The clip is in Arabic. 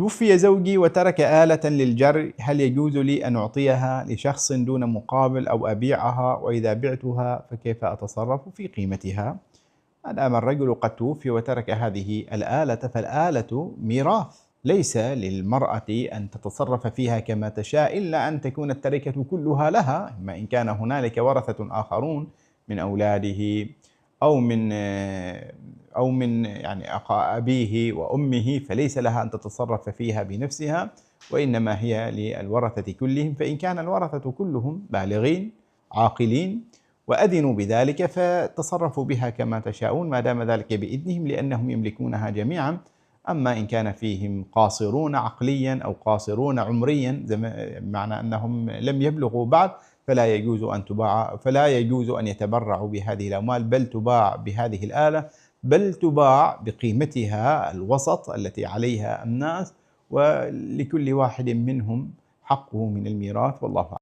توفي زوجي وترك آلة للجر، هل يجوز لي أن أعطيها لشخص دون مقابل أو أبيعها؟ وإذا بعتها فكيف أتصرف في قيمتها؟ ما دام الرجل قد توفي وترك هذه الآلة فالآلة ميراث، ليس للمرأة أن تتصرف فيها كما تشاء إلا أن تكون التركة كلها لها، إما إن كان هنالك ورثة آخرون من أولاده أو من يعني أبيه وأمه، فليس لها أن تتصرف فيها بنفسها، وإنما هي للورثة كلهم. فإن كان الورثة كلهم بالغين عاقلين وأذنوا بذلك فتصرفوا بها كما تشاءون ما دام ذلك بإذنهم، لأنهم يملكونها جميعا. أما إن كان فيهم قاصرون عقليا أو قاصرون عمريا، بمعنى أنهم لم يبلغوا بعد، فلا يجوز أن يتبرعوا بهذه الأموال، بل تباع بهذه الآلة، بل تباع بقيمتها الوسط التي عليها الناس، ولكل واحد منهم حقه من الميراث، والله أعلم.